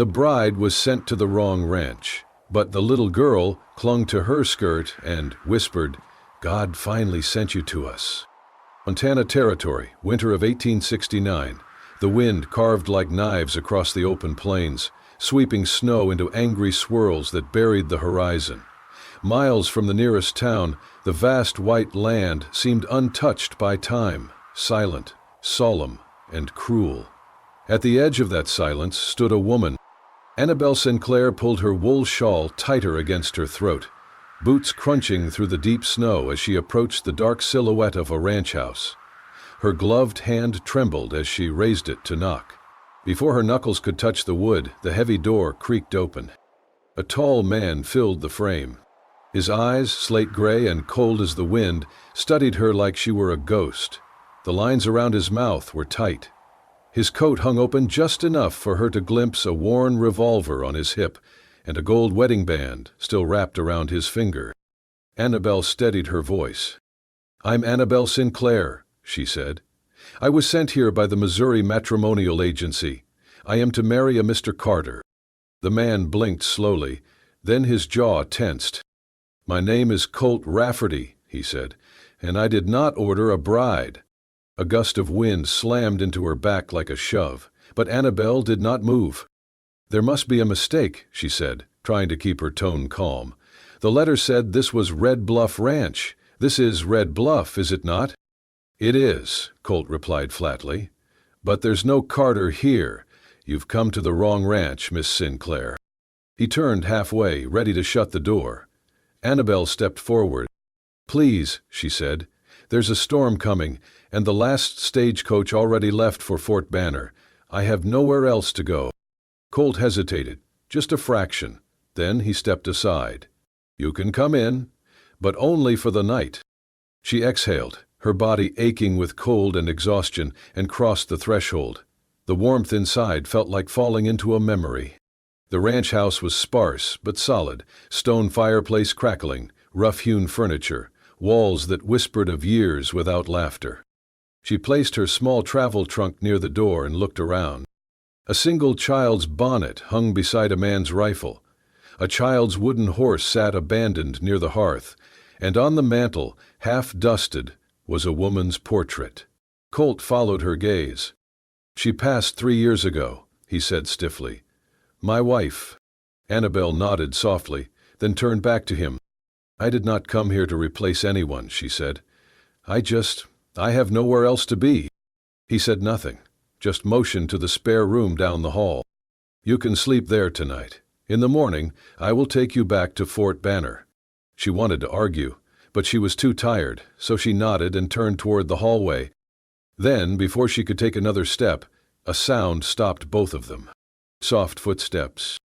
The bride was sent to the wrong ranch, but the little girl clung to her skirt and whispered, "God finally sent you to us." Montana Territory, winter of 1869. The wind carved like knives across the open plains, sweeping snow into angry swirls that buried the horizon. Miles from the nearest town, the vast white land seemed untouched by time, silent, solemn, and cruel. At the edge of that silence stood a woman. Annabelle Sinclair pulled her wool shawl tighter against her throat, boots crunching through the deep snow as she approached the dark silhouette of a ranch house. Her gloved hand trembled as she raised it to knock. Before her knuckles could touch the wood, the heavy door creaked open. A tall man filled the frame. His eyes, slate gray and cold as the wind, studied her like she were a ghost. The lines around his mouth were tight. His coat hung open just enough for her to glimpse a worn revolver on his hip and a gold wedding band still wrapped around his finger. Annabelle steadied her voice. "I'm Annabelle Sinclair," she said. "I was sent here by the Missouri Matrimonial Agency. I am to marry a Mr. Carter." The man blinked slowly, then his jaw tensed. "My name is Colt Rafferty," he said, "and I did not order a bride." A gust of wind slammed into her back like a shove, but Annabelle did not move. "There must be a mistake," she said, trying to keep her tone calm. "The letter said this was Red Bluff Ranch. This is Red Bluff, is it not?" "It is," Colt replied flatly. "But there's no Carter here. You've come to the wrong ranch, Miss Sinclair." He turned halfway, ready to shut the door. Annabelle stepped forward. "Please," she said, "there's a storm coming, and the last stagecoach already left for Fort Banner. I have nowhere else to go." Colt hesitated, just a fraction. Then he stepped aside. "You can come in, but only for the night." She exhaled, her body aching with cold and exhaustion, and crossed the threshold. The warmth inside felt like falling into a memory. The ranch house was sparse but solid, stone fireplace crackling, rough-hewn furniture, walls that whispered of years without laughter. She placed her small travel trunk near the door and looked around. A single child's bonnet hung beside a man's rifle. A child's wooden horse sat abandoned near the hearth, and on the mantel, half-dusted, was a woman's portrait. Colt followed her gaze. "She passed 3 years ago," he said stiffly. "My wife." Annabelle nodded softly, then turned back to him. "I did not come here to replace anyone," she said. I have nowhere else to be." He said nothing, just motioned to the spare room down the hall. "You can sleep there tonight. In the morning, I will take you back to Fort Banner." She wanted to argue, but she was too tired, so she nodded and turned toward the hallway. Then, before she could take another step, a sound stopped both of them. Soft footsteps.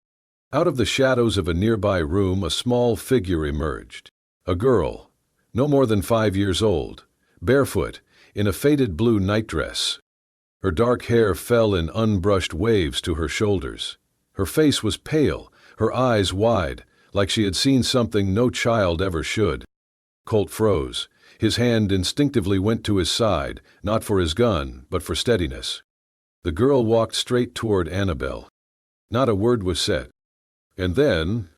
Out of the shadows of a nearby room, a small figure emerged. A girl, no more than 5 years old, barefoot, in a faded blue nightdress. Her dark hair fell in unbrushed waves to her shoulders. Her face was pale, her eyes wide, like she had seen something no child ever should. Colt froze. His hand instinctively went to his side, not for his gun, but for steadiness. The girl walked straight toward Annabelle. Not a word was said. And then,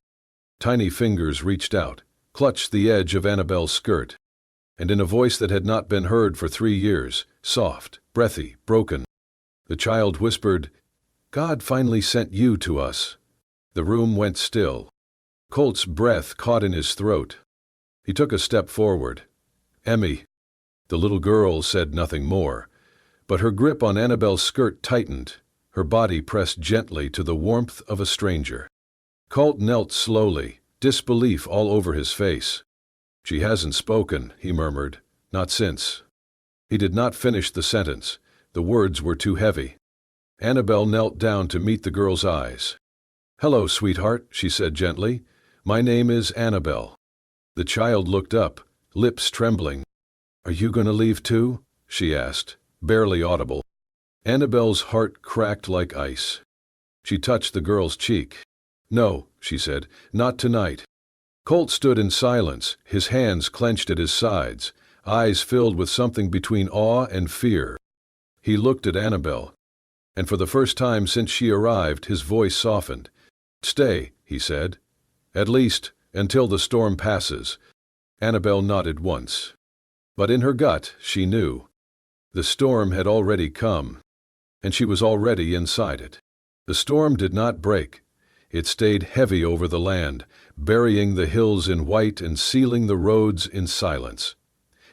tiny fingers reached out, clutched the edge of Annabelle's skirt, and in a voice that had not been heard for 3 years, soft, breathy, broken, the child whispered, "God finally sent you to us." The room went still. Colt's breath caught in his throat. He took a step forward. "Emmy." The little girl said nothing more, but her grip on Annabelle's skirt tightened, her body pressed gently to the warmth of a stranger. Colt knelt slowly, disbelief all over his face. "She hasn't spoken," he murmured. "Not since." He did not finish the sentence. The words were too heavy. Annabelle knelt down to meet the girl's eyes. "Hello, sweetheart," she said gently. "My name is Annabelle." The child looked up, lips trembling. "Are you going to leave too?" she asked, barely audible. Annabelle's heart cracked like ice. She touched the girl's cheek. "No," she said, "not tonight." Colt stood in silence, his hands clenched at his sides, eyes filled with something between awe and fear. He looked at Annabelle. And for the first time since she arrived, his voice softened. "Stay," he said. "At least, until the storm passes." Annabel nodded once. But in her gut, she knew. The storm had already come, and she was already inside it. The storm did not break. It stayed heavy over the land, burying the hills in white and sealing the roads in silence.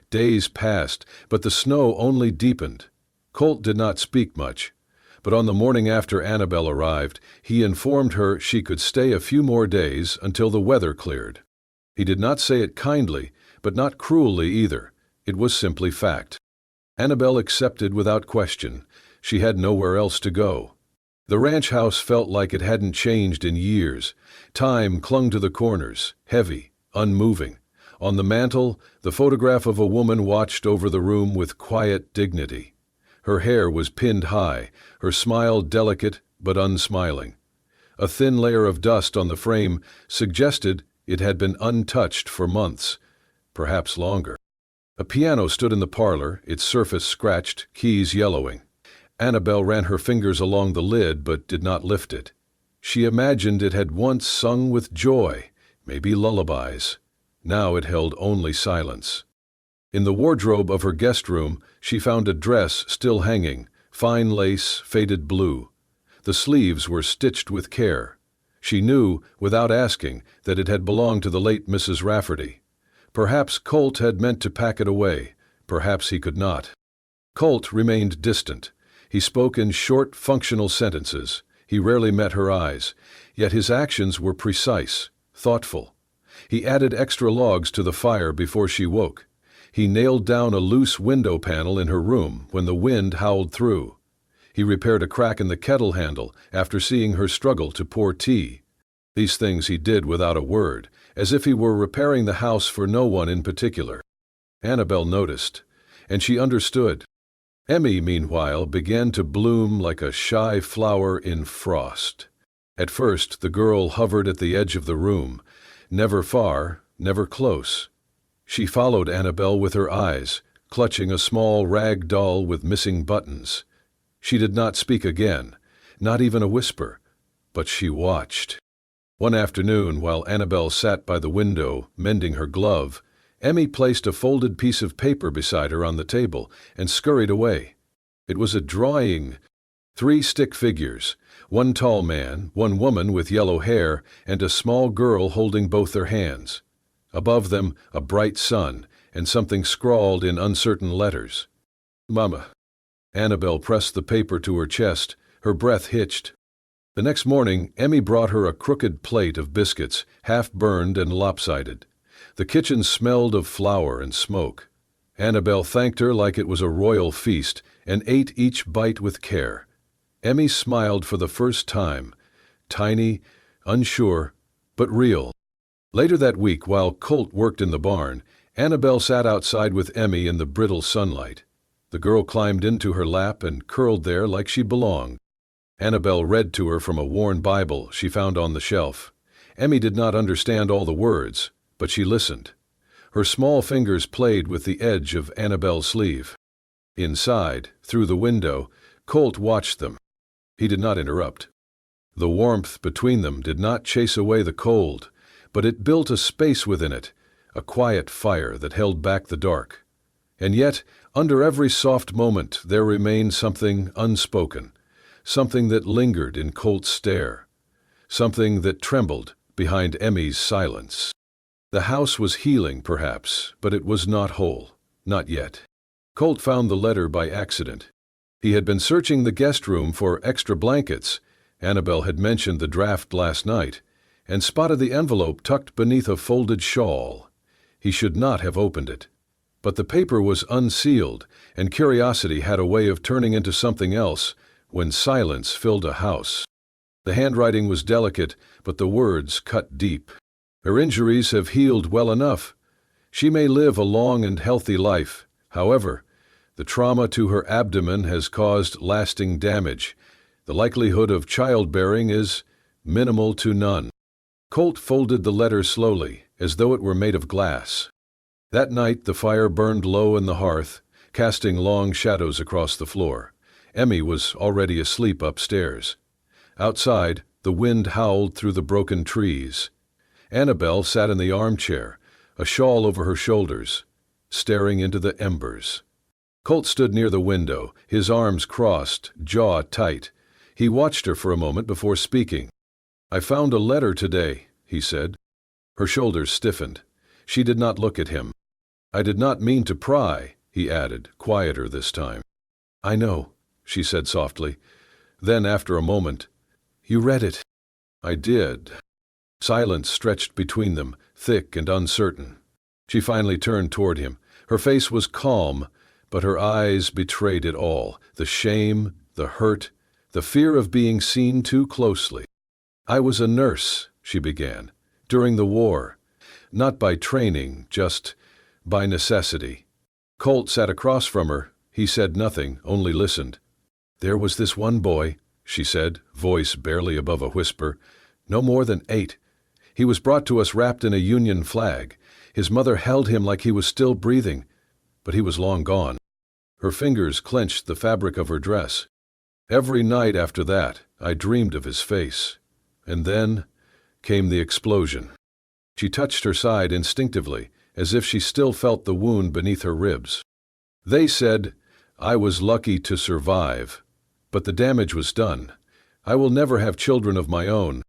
Days passed, but the snow only deepened. Colt did not speak much, but on the morning after Annabel arrived, he informed her she could stay a few more days until the weather cleared. He did not say it kindly, but not cruelly either. It was simply fact. Annabel accepted without question. She had nowhere else to go. The ranch house felt like it hadn't changed in years. Time clung to the corners, heavy, unmoving. On the mantel, the photograph of a woman watched over the room with quiet dignity. Her hair was pinned high, her smile delicate but unsmiling. A thin layer of dust on the frame suggested it had been untouched for months, perhaps longer. A piano stood in the parlor, its surface scratched, keys yellowing. Annabel ran her fingers along the lid but did not lift it. She imagined it had once sung with joy, maybe lullabies. Now it held only silence. In the wardrobe of her guest room, she found a dress still hanging, fine lace, faded blue. The sleeves were stitched with care. She knew, without asking, that it had belonged to the late Mrs. Rafferty. Perhaps Colt had meant to pack it away. Perhaps he could not. Colt remained distant. He spoke in short, functional sentences. He rarely met her eyes. Yet his actions were precise, thoughtful. He added extra logs to the fire before she woke. He nailed down a loose window panel in her room when the wind howled through. He repaired a crack in the kettle handle after seeing her struggle to pour tea. These things he did without a word, as if he were repairing the house for no one in particular. Annabel noticed, and she understood. Emmy, meanwhile, began to bloom like a shy flower in frost. At first, the girl hovered at the edge of the room, never far, never close. She followed Annabel with her eyes, clutching a small rag doll with missing buttons. She did not speak again, not even a whisper, but she watched. One afternoon, while Annabel sat by the window, mending her glove, Emmy placed a folded piece of paper beside her on the table and scurried away. It was a drawing. 3 stick figures, one tall man, one woman with yellow hair, and a small girl holding both their hands. Above them, a bright sun, and something scrawled in uncertain letters. "Mama." Annabel pressed the paper to her chest, her breath hitched. The next morning, Emmy brought her a crooked plate of biscuits, half-burned and lopsided. The kitchen smelled of flour and smoke. Annabel thanked her like it was a royal feast and ate each bite with care. Emmy smiled for the first time, tiny, unsure, but real. Later that week, while Colt worked in the barn, Annabel sat outside with Emmy in the brittle sunlight. The girl climbed into her lap and curled there like she belonged. Annabel read to her from a worn Bible she found on the shelf. Emmy did not understand all the words, but she listened. Her small fingers played with the edge of Annabel's sleeve. Inside, through the window, Colt watched them. He did not interrupt. The warmth between them did not chase away the cold, but it built a space within it, a quiet fire that held back the dark. And yet, under every soft moment, there remained something unspoken, something that lingered in Colt's stare, something that trembled behind Emmy's silence. The house was healing, perhaps, but it was not whole, not yet. Colt found the letter by accident. He had been searching the guest room for extra blankets. Annabel had mentioned the draft last night, and spotted the envelope tucked beneath a folded shawl. He should not have opened it. But the paper was unsealed, and curiosity had a way of turning into something else when silence filled a house. The handwriting was delicate, but the words cut deep. Her injuries have healed well enough. She may live a long and healthy life. However, the trauma to her abdomen has caused lasting damage. The likelihood of childbearing is minimal to none. Colt folded the letter slowly, as though it were made of glass. That night the fire burned low in the hearth, casting long shadows across the floor. Emmy was already asleep upstairs. Outside, the wind howled through the broken trees. Annabelle sat in the armchair, a shawl over her shoulders, staring into the embers. Colt stood near the window, his arms crossed, jaw tight. He watched her for a moment before speaking. "I found a letter today," he said. Her shoulders stiffened. She did not look at him. "I did not mean to pry," he added, quieter this time. "I know," she said softly. Then, after a moment, "You read it." "I did." Silence stretched between them, thick and uncertain. She finally turned toward him. Her face was calm, but her eyes betrayed it all, the shame, the hurt, the fear of being seen too closely. "I was a nurse," she began, "during the war. Not by training, just by necessity." Colt sat across from her. He said nothing, only listened. "There was this one boy," she said, voice barely above a whisper, "no more than 8. He was brought to us wrapped in a Union flag. His mother held him like he was still breathing, but he was long gone." Her fingers clenched the fabric of her dress. "Every night after that, I dreamed of his face. And then came the explosion." She touched her side instinctively, as if she still felt the wound beneath her ribs. "They said I was lucky to survive, but the damage was done. I will never have children of my own."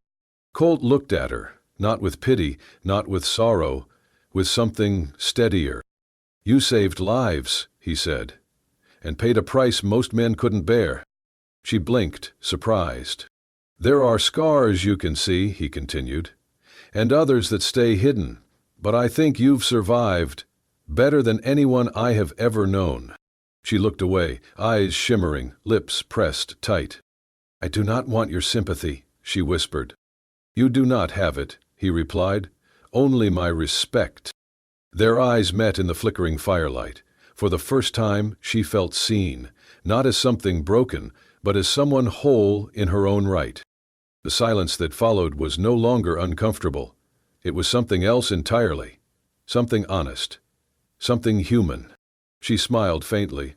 Colt looked at her, not with pity, not with sorrow, with something steadier. "You saved lives," he said, "and paid a price most men couldn't bear." She blinked, surprised. "There are scars you can see," he continued, "and others that stay hidden, but I think you've survived better than anyone I have ever known." She looked away, eyes shimmering, lips pressed tight. "I do not want your sympathy," she whispered. "You do not have it," he replied, "only my respect." Their eyes met in the flickering firelight. For the first time, she felt seen, not as something broken, but as someone whole in her own right. The silence that followed was no longer uncomfortable. It was something else entirely, something honest, something human. She smiled faintly.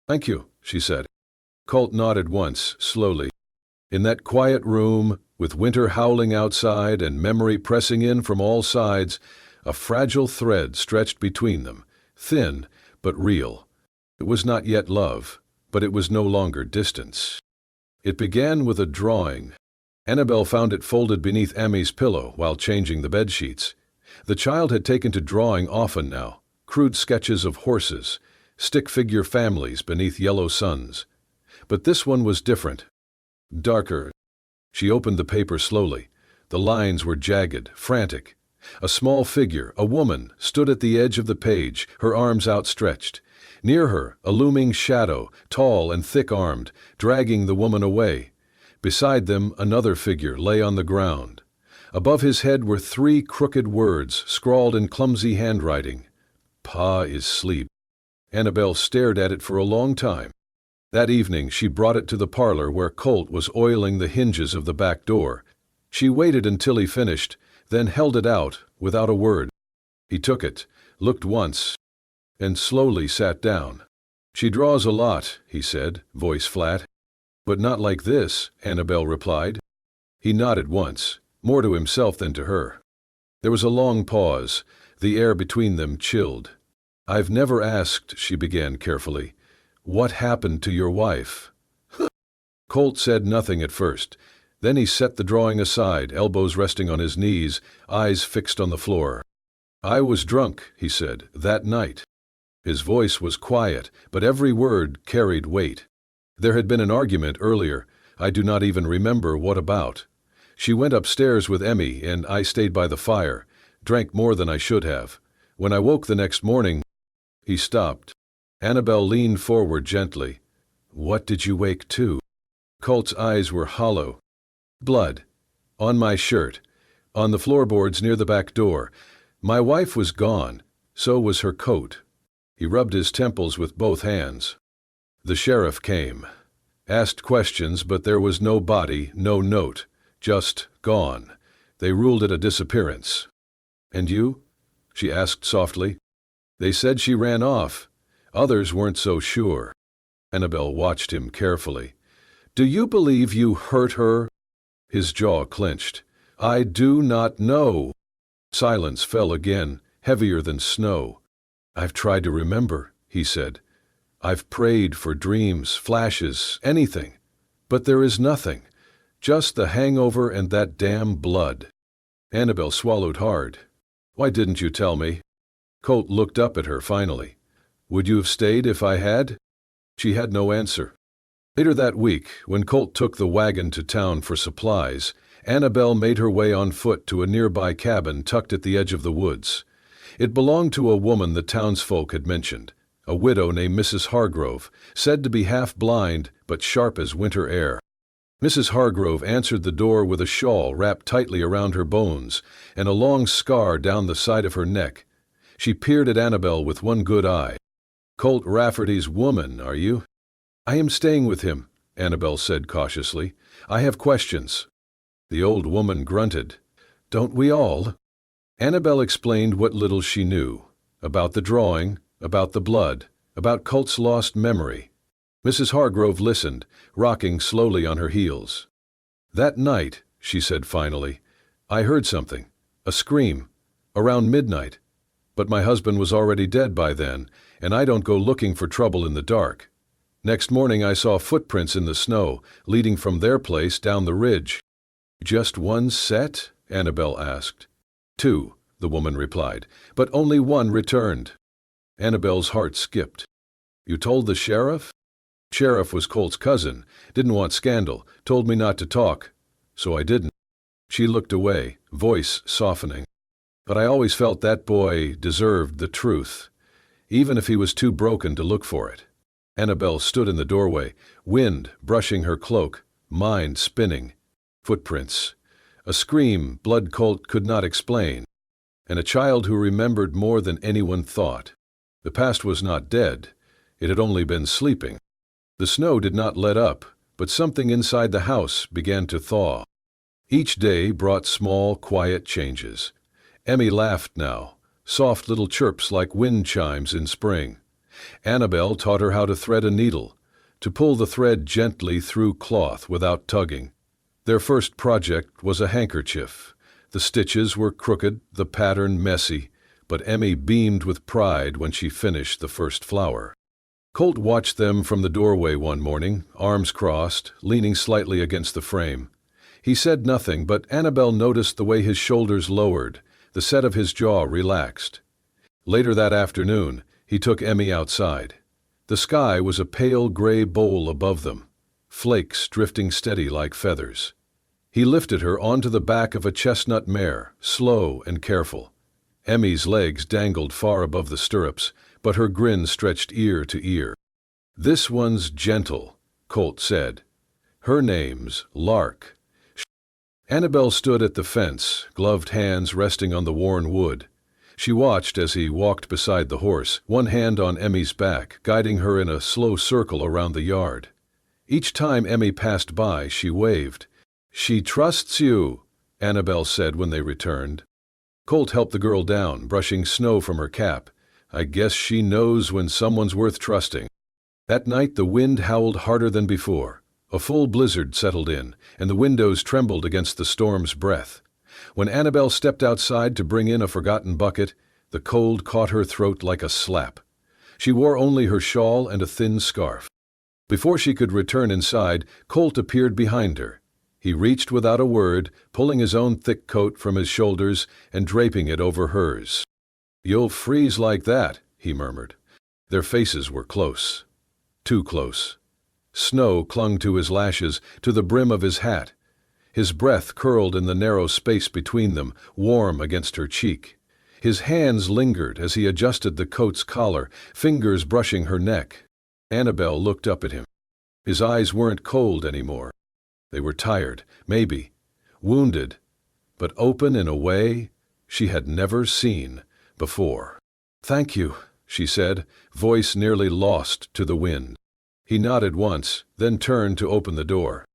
"Thank you," she said. Colt nodded once, slowly. In that quiet room, with winter howling outside and memory pressing in from all sides, a fragile thread stretched between them, thin but real. It was not yet love, but it was no longer distance. It began with a drawing. Annabelle found it folded beneath Emmy's pillow while changing the bedsheets. The child had taken to drawing often now, crude sketches of horses, stick-figure families beneath yellow suns. But this one was different, darker. She opened the paper slowly. The lines were jagged, frantic. A small figure, a woman, stood at the edge of the page, her arms outstretched. Near her, a looming shadow, tall and thick-armed, dragging the woman away. Beside them, another figure lay on the ground. Above his head were 3 crooked words, scrawled in clumsy handwriting. "Pa is asleep." Annabelle stared at it for a long time. That evening, she brought it to the parlor where Colt was oiling the hinges of the back door. She waited until he finished, then held it out without a word. He took it, looked once, and slowly sat down. "She draws a lot," he said, voice flat. "But not like this," Annabelle replied. He nodded once, more to himself than to her. There was a long pause, the air between them chilled. "I've never asked," she began carefully, "what happened to your wife?" Colt said nothing at first. Then he set the drawing aside, elbows resting on his knees, eyes fixed on the floor. "I was drunk," he said, "that night." His voice was quiet, but every word carried weight. "There had been an argument earlier. I do not even remember what about. She went upstairs with Emmy, and I stayed by the fire, drank more than I should have. When I woke the next morning—" He stopped. Annabelle leaned forward gently. "What did you wake to?" Colt's eyes were hollow. "Blood. On my shirt. On the floorboards near the back door. My wife was gone. So was her coat." He rubbed his temples with both hands. "The sheriff came. Asked questions, but there was no body, no note. Just gone. They ruled it a disappearance." "And you?" she asked softly. "They said she ran off. Others weren't so sure." Annabel watched him carefully. "Do you believe you hurt her?" His jaw clenched. "I do not know." Silence fell again, heavier than snow. "I've tried to remember," he said. "I've prayed for dreams, flashes, anything. But there is nothing. Just the hangover and that damn blood." Annabel swallowed hard. "Why didn't you tell me?" Colt looked up at her finally. "Would you have stayed if I had?" She had no answer. Later that week, when Colt took the wagon to town for supplies, Annabel made her way on foot to a nearby cabin tucked at the edge of the woods. It belonged to a woman the townsfolk had mentioned, a widow named Mrs. Hargrove, said to be half blind but sharp as winter air. Mrs. Hargrove answered the door with a shawl wrapped tightly around her bones and a long scar down the side of her neck. She peered at Annabel with one good eye. "Colt Rafferty's woman, are you?" "I am staying with him," Annabel said cautiously. "I have questions." The old woman grunted. "Don't we all?" Annabel explained what little she knew, about the drawing, about the blood, about Colt's lost memory. Mrs. Hargrove listened, rocking slowly on her heels. "That night," she said finally, "I heard something, a scream, around midnight. But my husband was already dead by then, and I don't go looking for trouble in the dark. Next morning I saw footprints in the snow, leading from their place down the ridge." "Just one set?" Annabel asked. "Two," the woman replied, "but only one returned." Annabel's heart skipped. "You told the sheriff?" "Sheriff was Colt's cousin, didn't want scandal, told me not to talk. So I didn't." She looked away, voice softening. "But I always felt that boy deserved the truth, even if he was too broken to look for it." Annabel stood in the doorway, wind brushing her cloak, mind spinning. Footprints. A scream blood Colt could not explain. And a child who remembered more than anyone thought. The past was not dead. It had only been sleeping. The snow did not let up, but something inside the house began to thaw. Each day brought small, quiet changes. Emmy laughed now, soft little chirps like wind chimes in spring. Annabel taught her how to thread a needle, to pull the thread gently through cloth without tugging. Their first project was a handkerchief. The stitches were crooked, the pattern messy, but Emmy beamed with pride when she finished the first flower. Colt watched them from the doorway one morning, arms crossed, leaning slightly against the frame. He said nothing, but Annabel noticed the way his shoulders lowered, the set of his jaw relaxed. Later that afternoon, he took Emmy outside. The sky was a pale gray bowl above them, flakes drifting steady like feathers. He lifted her onto the back of a chestnut mare, slow and careful. Emmy's legs dangled far above the stirrups, but her grin stretched ear to ear. "This one's gentle," Colt said. "Her name's Lark." Annabel stood at the fence, gloved hands resting on the worn wood. She watched as he walked beside the horse, one hand on Emmy's back, guiding her in a slow circle around the yard. Each time Emmy passed by, she waved. "She trusts you," Annabel said when they returned. Colt helped the girl down, brushing snow from her cap. "I guess she knows when someone's worth trusting." That night the wind howled harder than before. A full blizzard settled in, and the windows trembled against the storm's breath. When Annabel stepped outside to bring in a forgotten bucket, the cold caught her throat like a slap. She wore only her shawl and a thin scarf. Before she could return inside, Colt appeared behind her. He reached without a word, pulling his own thick coat from his shoulders and draping it over hers. "You'll freeze like that," he murmured. Their faces were close. Too close. Snow clung to his lashes, to the brim of his hat. His breath curled in the narrow space between them, warm against her cheek. His hands lingered as he adjusted the coat's collar, fingers brushing her neck. Annabel looked up at him. His eyes weren't cold anymore. They were tired, maybe, wounded, but open in a way she had never seen before. "Thank you," she said, voice nearly lost to the wind. He nodded once, then turned to open the door.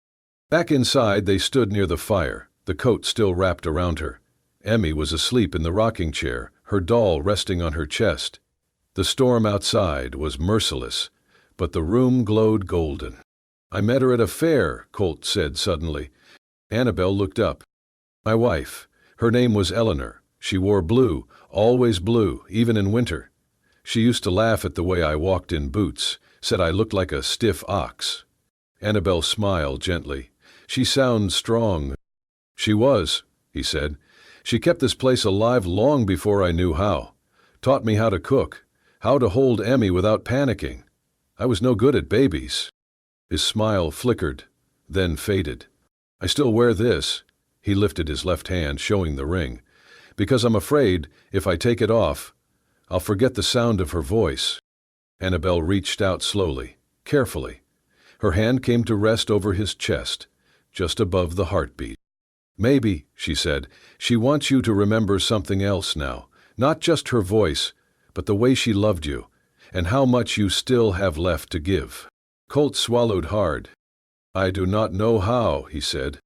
Back inside, they stood near the fire, the coat still wrapped around her. Emmy was asleep in the rocking chair, her doll resting on her chest. The storm outside was merciless, but the room glowed golden. "I met her at a fair," Colt said suddenly. Annabelle looked up. "My wife. Her name was Eleanor. She wore blue, always blue, even in winter. She used to laugh at the way I walked in boots, said I looked like a stiff ox." Annabelle smiled gently. "She sounds strong." "She was," he said. "She kept this place alive long before I knew how. Taught me how to cook, how to hold Emmy without panicking. I was no good at babies." His smile flickered, then faded. "I still wear this." He lifted his left hand, showing the ring. "Because I'm afraid, if I take it off, I'll forget the sound of her voice." Annabelle reached out slowly, carefully. Her hand came to rest over his chest, just above the heartbeat. "Maybe," she said, "she wants you to remember something else now. Not just her voice, but the way she loved you, and how much you still have left to give." Colt swallowed hard. "I do not know how," he said.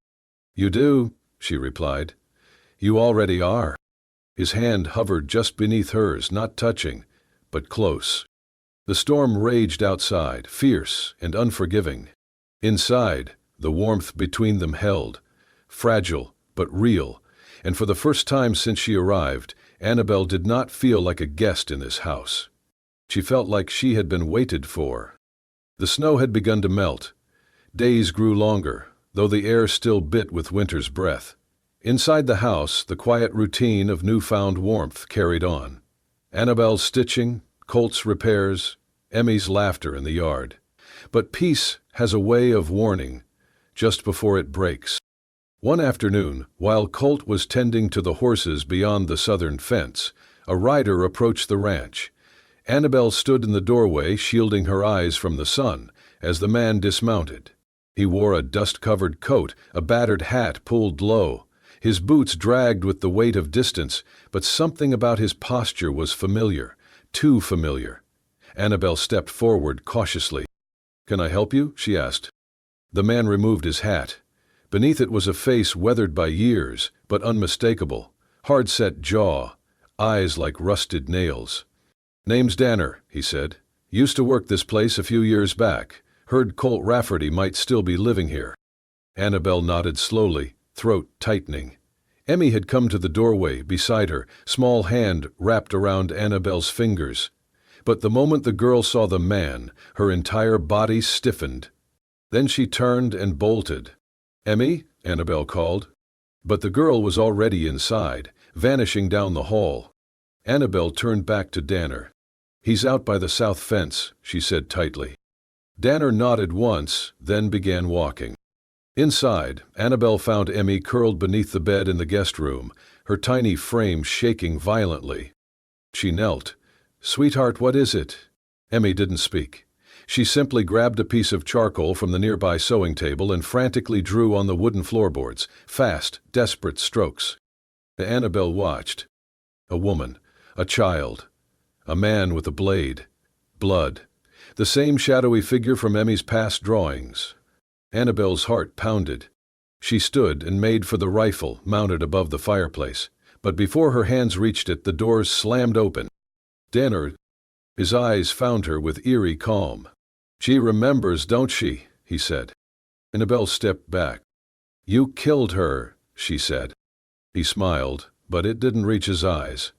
"You do," she replied. "You already are." His hand hovered just beneath hers, not touching, but close. The storm raged outside, fierce and unforgiving. Inside, the warmth between them held, fragile but real, and for the first time since she arrived, Annabelle did not feel like a guest in this house. She felt like she had been waited for. The snow had begun to melt. Days grew longer, though the air still bit with winter's breath. Inside the house, the quiet routine of newfound warmth carried on. Annabelle's stitching, Colt's repairs, Emmy's laughter in the yard. But peace has a way of warning, just before it breaks. One afternoon, while Colt was tending to the horses beyond the southern fence, a rider approached the ranch. Annabelle stood in the doorway, shielding her eyes from the sun, as the man dismounted. He wore a dust-covered coat, a battered hat pulled low. His boots dragged with the weight of distance, but something about his posture was familiar, too familiar. Annabelle stepped forward cautiously. "Can I help you?" she asked. The man removed his hat. Beneath it was a face weathered by years, but unmistakable. Hard-set jaw, eyes like rusted nails. "Name's Danner," he said. "Used to work this place a few years back. Heard Colt Rafferty might still be living here." Annabelle nodded slowly, throat tightening. Emmy had come to the doorway beside her, small hand wrapped around Annabelle's fingers. But the moment the girl saw the man, her entire body stiffened. Then she turned and bolted. "Emmy?" Annabelle called. But the girl was already inside, vanishing down the hall. Annabelle turned back to Danner. "He's out by the south fence," she said tightly. Danner nodded once, then began walking. Inside, Annabelle found Emmy curled beneath the bed in the guest room, her tiny frame shaking violently. She knelt. "Sweetheart, what is it?" Emmy didn't speak. She simply grabbed a piece of charcoal from the nearby sewing table and frantically drew on the wooden floorboards, fast, desperate strokes. Annabelle watched. A woman, a child, a man with a blade, blood, the same shadowy figure from Emmy's past drawings. Annabelle's heart pounded. She stood and made for the rifle mounted above the fireplace, but before her hands reached it, the doors slammed open. Danner, his eyes found her with eerie calm. "She remembers, don't she?" he said. Annabelle stepped back. "You killed her," she said. He smiled, but it didn't reach his eyes.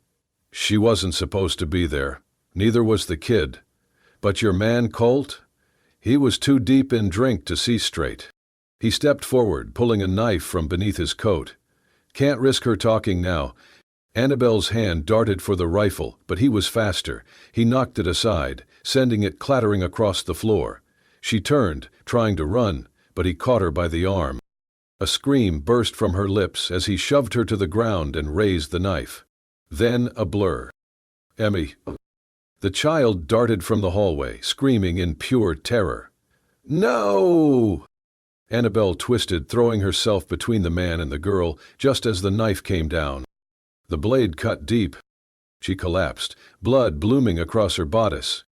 "She wasn't supposed to be there. Neither was the kid. But your man, Colt? He was too deep in drink to see straight." He stepped forward, pulling a knife from beneath his coat. "Can't risk her talking now." Annabelle's hand darted for the rifle, but he was faster. He knocked it aside, sending it clattering across the floor. She turned, trying to run, but he caught her by the arm. A scream burst from her lips as he shoved her to the ground and raised the knife. Then a blur. "Emmy." The child darted from the hallway, screaming in pure terror. "No!" Annabelle twisted, throwing herself between the man and the girl, just as the knife came down. The blade cut deep. She collapsed, blood blooming across her bodice.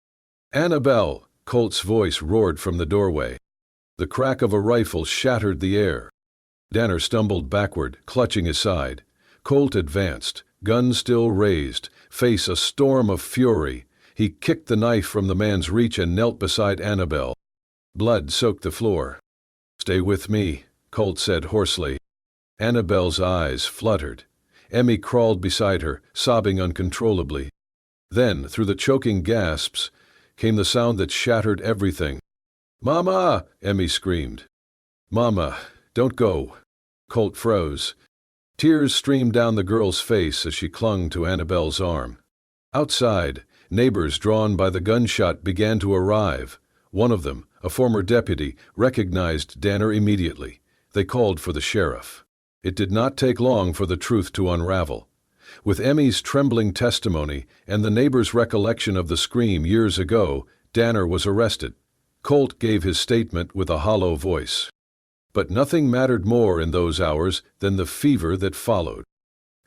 "Annabelle!" Colt's voice roared from the doorway. The crack of a rifle shattered the air. Danner stumbled backward, clutching his side. Colt advanced, gun still raised, face a storm of fury. He kicked the knife from the man's reach and knelt beside Annabelle. Blood soaked the floor. "Stay with me," Colt said hoarsely. Annabelle's eyes fluttered. Emmy crawled beside her, sobbing uncontrollably. Then, through the choking gasps, came the sound that shattered everything. "Mama!" Emmy screamed. "Mama, don't go." Colt froze. Tears streamed down the girl's face as she clung to Annabelle's arm. Outside, neighbors drawn by the gunshot began to arrive. One of them, a former deputy, recognized Danner immediately. They called for the sheriff. It did not take long for the truth to unravel. With Emmy's trembling testimony and the neighbor's recollection of the scream years ago, Danner was arrested. Colt gave his statement with a hollow voice. But nothing mattered more in those hours than the fever that followed.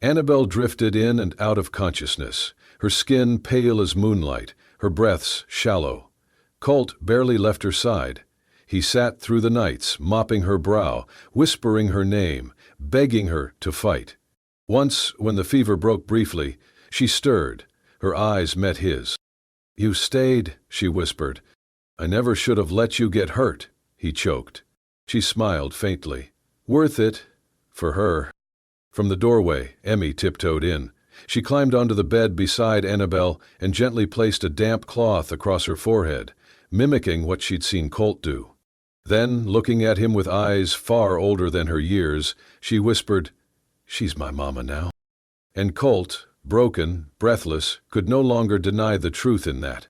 Annabelle drifted in and out of consciousness, her skin pale as moonlight, her breaths shallow. Colt barely left her side. He sat through the nights, mopping her brow, whispering her name, begging her to fight. Once, when the fever broke briefly, she stirred. Her eyes met his. "You stayed," she whispered. "I never should have let you get hurt," he choked. She smiled faintly. "Worth it, for her." From the doorway, Emmy tiptoed in. She climbed onto the bed beside Annabelle and gently placed a damp cloth across her forehead, mimicking what she'd seen Colt do. Then, looking at him with eyes far older than her years, she whispered, "She's my mama now." And Colt, broken, breathless, could no longer deny the truth in that.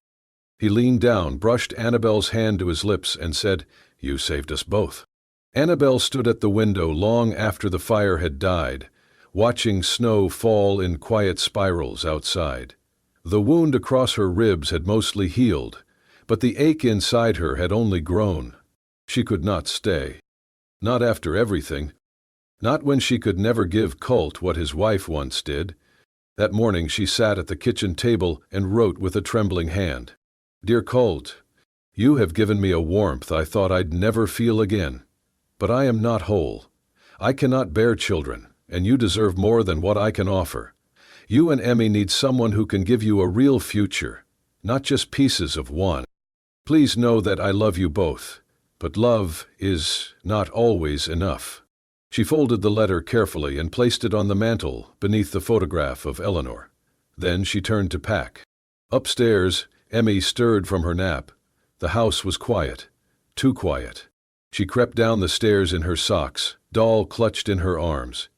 He leaned down, brushed Annabelle's hand to his lips, and said, "You saved us both." Annabelle stood at the window long after the fire had died, watching snow fall in quiet spirals outside. The wound across her ribs had mostly healed, but the ache inside her had only grown. She could not stay. Not after everything. Not when she could never give Colt what his wife once did. That morning she sat at the kitchen table and wrote with a trembling hand. "Dear Colt, you have given me a warmth I thought I'd never feel again. But I am not whole. I cannot bear children, and you deserve more than what I can offer. You and Emmy need someone who can give you a real future, not just pieces of one. Please know that I love you both, but love is not always enough." She folded the letter carefully and placed it on the mantel beneath the photograph of Eleanor. Then she turned to pack. Upstairs, Emmy stirred from her nap. The house was quiet, too quiet. She crept down the stairs in her socks, doll clutched in her arms.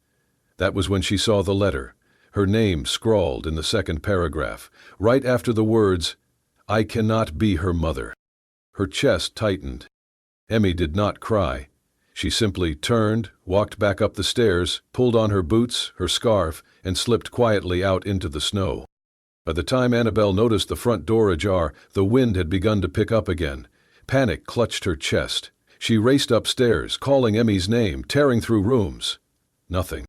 That was when she saw the letter, her name scrawled in the second paragraph, right after the words, "I cannot be her mother." Her chest tightened. Emmy did not cry. She simply turned, walked back up the stairs, pulled on her boots, her scarf, and slipped quietly out into the snow. By the time Annabelle noticed the front door ajar, the wind had begun to pick up again. Panic clutched her chest. She raced upstairs, calling Emmy's name, tearing through rooms. Nothing.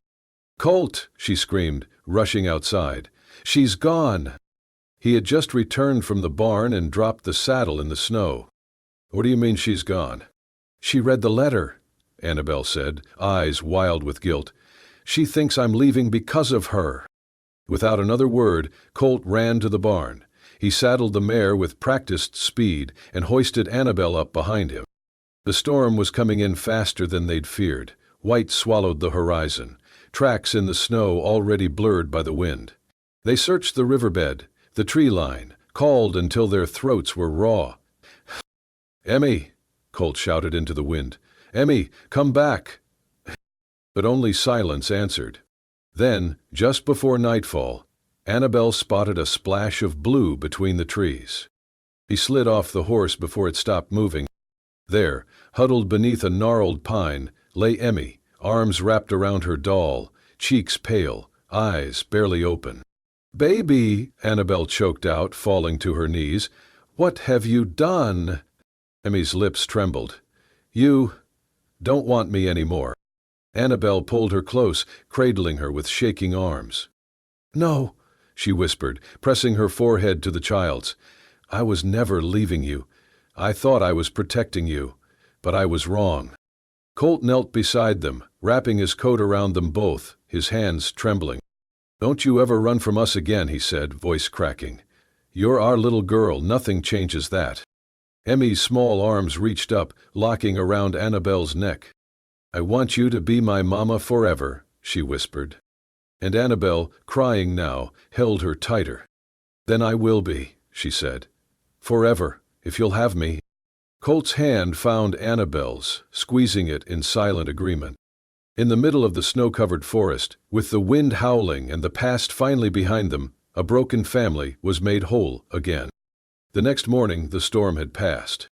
"Colt!" she screamed, rushing outside. "She's gone!" He had just returned from the barn and dropped the saddle in the snow. "What do you mean she's gone?" "She read the letter," Annabelle said, eyes wild with guilt. "She thinks I'm leaving because of her." Without another word, Colt ran to the barn. He saddled the mare with practiced speed and hoisted Annabelle up behind him. The storm was coming in faster than they'd feared. White swallowed the horizon, tracks in the snow already blurred by the wind. They searched the riverbed, the tree line, called until their throats were raw. "Emmy!" Colt shouted into the wind. "Emmy, come back!" But only silence answered. Then, just before nightfall, Annabelle spotted a splash of blue between the trees. He slid off the horse before it stopped moving. There, huddled beneath a gnarled pine, lay Emmy, arms wrapped around her doll, cheeks pale, eyes barely open. "Baby," Annabelle choked out, falling to her knees. "What have you done?" Emmy's lips trembled. "You don't want me anymore." Annabelle pulled her close, cradling her with shaking arms. "No," she whispered, pressing her forehead to the child's. "I was never leaving you. I thought I was protecting you, but I was wrong." Colt knelt beside them, wrapping his coat around them both, his hands trembling. "Don't you ever run from us again," he said, voice cracking. You're our little girl, nothing changes that. Emmy's small arms reached up, locking around Annabelle's neck. I want you to be my mama forever, she whispered. And Annabelle, crying now, held her tighter. Then I will be, she said. Forever, if you'll have me. Colt's hand found Annabelle's, squeezing it in silent agreement. In the middle of the snow-covered forest, with the wind howling and the past finally behind them, a broken family was made whole again. The next morning, the storm had passed.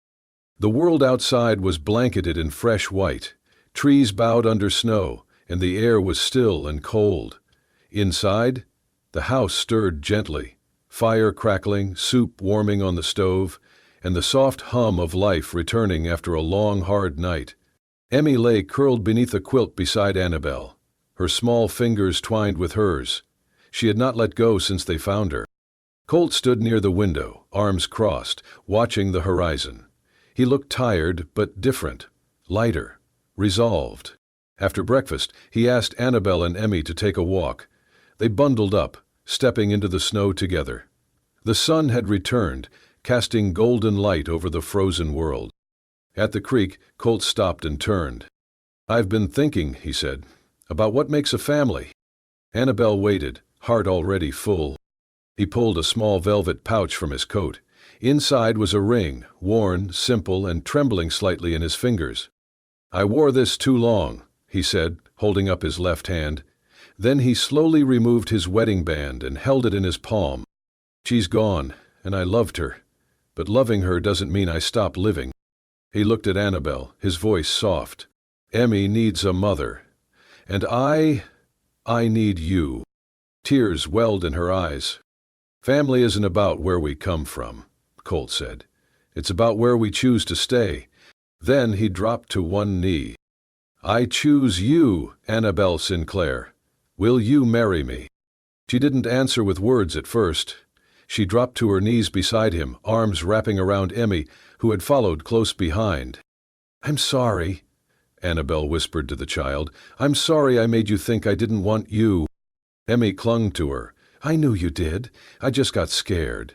The world outside was blanketed in fresh white. Trees bowed under snow, and the air was still and cold. Inside, the house stirred gently, fire crackling, soup warming on the stove, and the soft hum of life returning after a long, hard night. Emmy lay curled beneath a quilt beside Annabelle, her small fingers twined with hers. She had not let go since they found her. Colt stood near the window, arms crossed, watching the horizon. He looked tired, but different, lighter, resolved. After breakfast, he asked Annabelle and Emmy to take a walk. They bundled up, stepping into the snow together. The sun had returned, casting golden light over the frozen world. At the creek, Colt stopped and turned. I've been thinking, he said, about what makes a family. Annabelle waited, heart already full. He pulled a small velvet pouch from his coat. Inside was a ring, worn, simple, and trembling slightly in his fingers. I wore this too long, he said, holding up his left hand. Then he slowly removed his wedding band and held it in his palm. She's gone, and I loved her. But loving her doesn't mean I stop living. He looked at Annabelle, his voice soft. Emmy needs a mother. And I need you. Tears welled in her eyes. Family isn't about where we come from, Colt said. It's about where we choose to stay. Then he dropped to one knee. I choose you, Annabelle Sinclair. Will you marry me? She didn't answer with words at first. She dropped to her knees beside him, arms wrapping around Emmy, who had followed close behind. I'm sorry, Annabelle whispered to the child. I'm sorry I made you think I didn't want you. Emmy clung to her. I knew you did. I just got scared.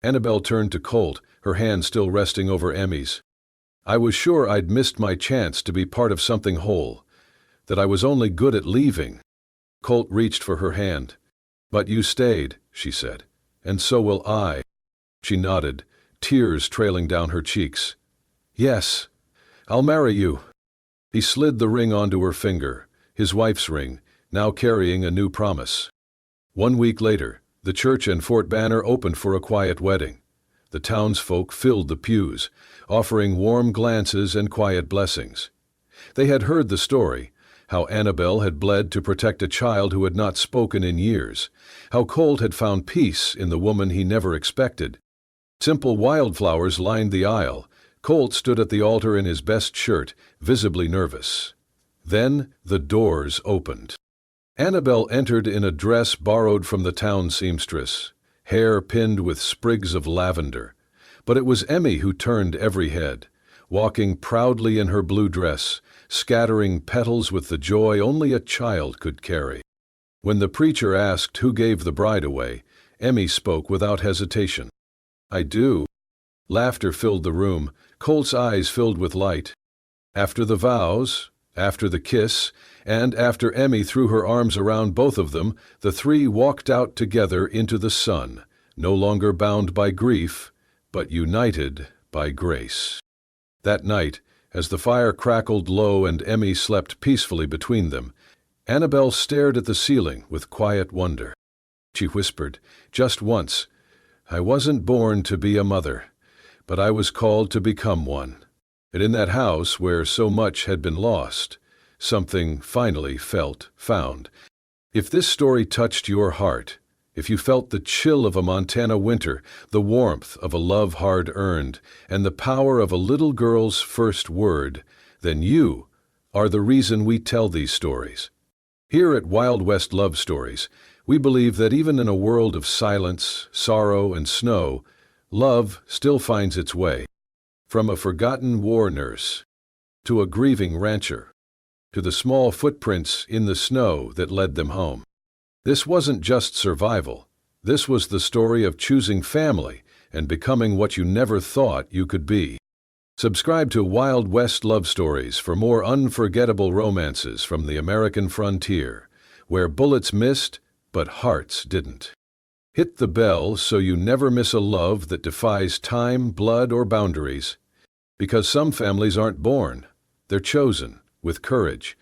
Annabelle turned to Colt, her hand still resting over Emmy's. I was sure I'd missed my chance to be part of something whole, that I was only good at leaving. Colt reached for her hand. But you stayed, she said, and so will I. She nodded, tears trailing down her cheeks. Yes, I'll marry you. He slid the ring onto her finger, his wife's ring, now carrying a new promise. 1 week later, the church in Fort Banner opened for a quiet wedding. The townsfolk filled the pews, offering warm glances and quiet blessings. They had heard the story, how Annabelle had bled to protect a child who had not spoken in years, how Colt had found peace in the woman he never expected. Simple wildflowers lined the aisle. Colt stood at the altar in his best shirt, visibly nervous. Then the doors opened. Annabelle entered in a dress borrowed from the town seamstress, hair pinned with sprigs of lavender. But it was Emmy who turned every head, walking proudly in her blue dress, scattering petals with the joy only a child could carry. When the preacher asked who gave the bride away, Emmy spoke without hesitation. I do. Laughter filled the room. Colt's eyes filled with light. After the vows, after the kiss, and after Emmy threw her arms around both of them, the three walked out together into the sun, no longer bound by grief, but united by grace. That night, as the fire crackled low and Emmy slept peacefully between them, Annabelle stared at the ceiling with quiet wonder. She whispered, just once, I wasn't born to be a mother, but I was called to become one. And in that house where so much had been lost, something finally found. If this story touched your heart, if you felt the chill of a Montana winter, the warmth of a love hard earned, and the power of a little girl's first word, then you are the reason we tell these stories. Here at Wild West Love Stories, we believe that even in a world of silence, sorrow, and snow, love still finds its way. From a forgotten war nurse, to a grieving rancher, to the small footprints in the snow that led them home. This wasn't just survival. This was the story of choosing family and becoming what you never thought you could be. Subscribe to Wild West Love Stories for more unforgettable romances from the American frontier, where bullets missed, but hearts didn't. Hit the bell so you never miss a love that defies time, blood, or boundaries. Because some families aren't born, they're chosen with courage,